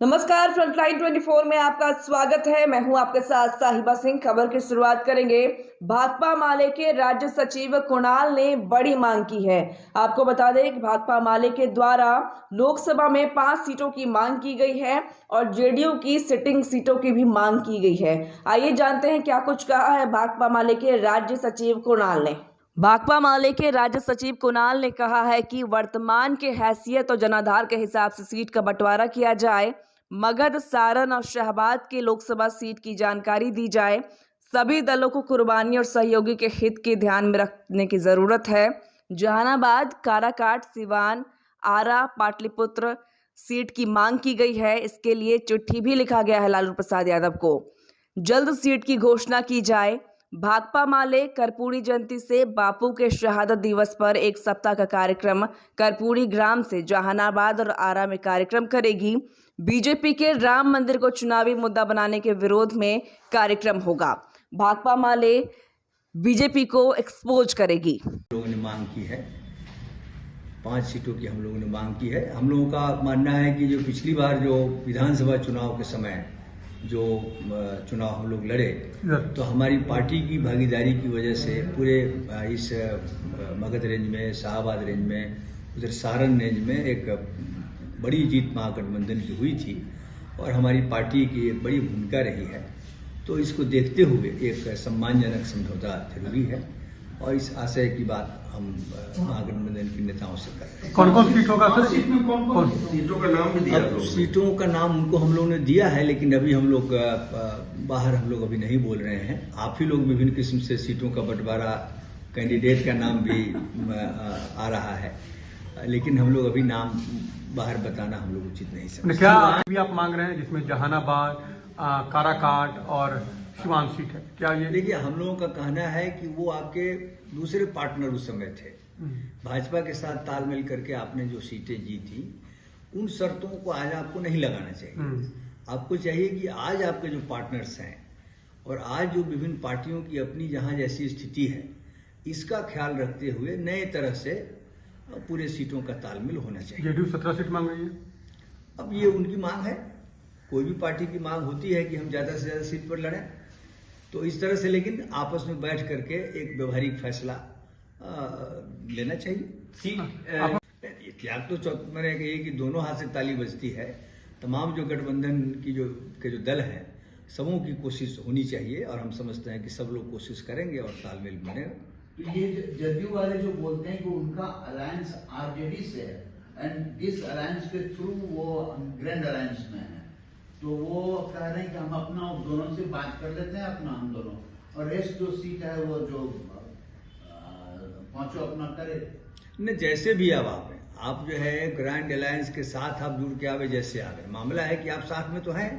नमस्कार, फ्रंटलाइन 24 में आपका स्वागत है। मैं हूं आपके साथ साहिबा सिंह। खबर की शुरुआत करेंगे। भाकपा माले के राज्य सचिव कुणाल ने बड़ी मांग की है। आपको बता दें कि भाकपा माले के द्वारा लोकसभा में 5 सीटों की मांग की गई है और जेडीयू की सिटिंग सीटों की भी मांग की गई है। आइए जानते हैं क्या कुछ कहा है भाकपा माले के राज्य सचिव कुणाल ने। भाकपा माले के राज्य सचिव कुणाल ने कहा है कि वर्तमान के हैसियत और जनाधार के हिसाब से सीट का बंटवारा किया जाए। मगध, सारण और शाहबाद के लोकसभा सीट की जानकारी दी जाए। सभी दलों को कुर्बानी और सहयोगी के हित के ध्यान में रखने की जरूरत है। जहानाबाद, काराकाट, सिवान, आरा, पाटलिपुत्र सीट की मांग की गई है। इसके लिए चिट्ठी भी लिखा गया है लालू प्रसाद यादव को। जल्द सीट की घोषणा की जाए। भाकपा माले कर्पूरी जयंती से बापू के शहादत दिवस पर एक सप्ताह का कार्यक्रम कर्पूरी ग्राम से जहानाबाद और आरा में कार्यक्रम करेगी। बीजेपी के राम मंदिर को चुनावी मुद्दा बनाने के विरोध में कार्यक्रम होगा। भाकपा माले बीजेपी को एक्सपोज करेगी। लोगों ने मांग की है, 5 सीटों की हम लोगों ने मांग की है। हम लोगों का मानना है कि जो पिछली बार जो विधानसभा चुनाव के समय जो चुनाव हम लोग लड़े, तो हमारी पार्टी की भागीदारी की वजह से पूरे इस मगध रेंज में, शाहबाद रेंज में, उधर सारण रेंज में एक बड़ी जीत महागठबंधन की हुई थी और हमारी पार्टी की एक बड़ी भूमिका रही है। तो इसको देखते हुए एक सम्मानजनक समझौता जरूरी है और इस आशय की बात हम महागठबंधन के नेताओं से कर रहे हैं। कौन कौन सीट होगा सर? कौन सीटों का नाम भी दिया? सीटों का नाम उनको हम लोगों ने दिया है, लेकिन अभी हम लोग बाहर हम लोग अभी नहीं बोल रहे हैं। आप ही लोग विभिन्न किस्म से सीटों का बंटवारा, कैंडिडेट का नाम भी आ रहा है, लेकिन हम लोग अभी नाम बाहर बताना हम लोग उचित नहीं समझते। क्या भी आप मांग रहे हैं जिसमें जहानाबाद, काराकाट और सिवान सीट है? क्या ये? देखिए, हम लोगों का कहना है कि वो आपके दूसरे पार्टनर उस समय थे। भाजपा के साथ तालमेल करके आपने जो सीटें जीती, उन शर्तों को आज आपको नहीं लगाना चाहिए। आपको चाहिए कि आज आपके जो पार्टनर्स हैं और आज जो विभिन्न पार्टियों की अपनी जहां जैसी स्थिति है, इसका ख्याल रखते हुए नए तरह से पूरे सीटों का तालमेल होना चाहिए। जेडीयू 17 सीट मांग रही है। अब ये उनकी मांग है। कोई भी पार्टी की मांग होती है कि हम ज्यादा से ज्यादा सीट पर लड़ें, तो इस तरह से, लेकिन आपस में बैठ करके एक व्यवहारिक फैसला लेना चाहिए। त्याग तो मैंने कही कि दोनों हाथ से ताली बजती है। तमाम जो गठबंधन की जो दल हैं, सबों की कोशिश होनी चाहिए और हम समझते हैं कि सब लोग कोशिश करेंगे और तालमेल बनेगा। ये जदयू वाले जो बोलते हैं कि उनका अलायंस आरजेडी से है एंड दिस अलायंस के थ्रू वो ग्रैंड अलायंस में है, तो वो कह रहे हैं कि हम अपना दोनों से बात कर लेते हैं, अपना हम दोनों, और रेस्ट जो सीट है वो जो पांचों अपना करे। न जैसे भी अब आप जो है ग्रैंड अलायंस के साथ आप जुड़ के आवे, जैसे आवे, मामला है कि आप साथ में तो हैं।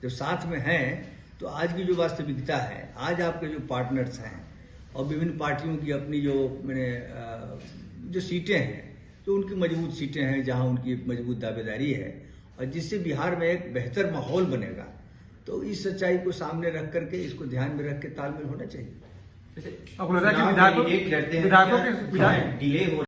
जब साथ में हैं तो आज की जो वास्तविकता है, आज आपके जो पार्टनर्स हैं और विभिन्न पार्टियों की अपनी जो सीटें हैं, तो उनकी मजबूत सीटें हैं जहां उनकी मजबूत दावेदारी है और जिससे बिहार में एक बेहतर माहौल बनेगा। तो इस सच्चाई को सामने रख करके, इसको ध्यान में रख के तालमेल होना चाहिए। आपको लग रहा है कि विधायकों के डिले हो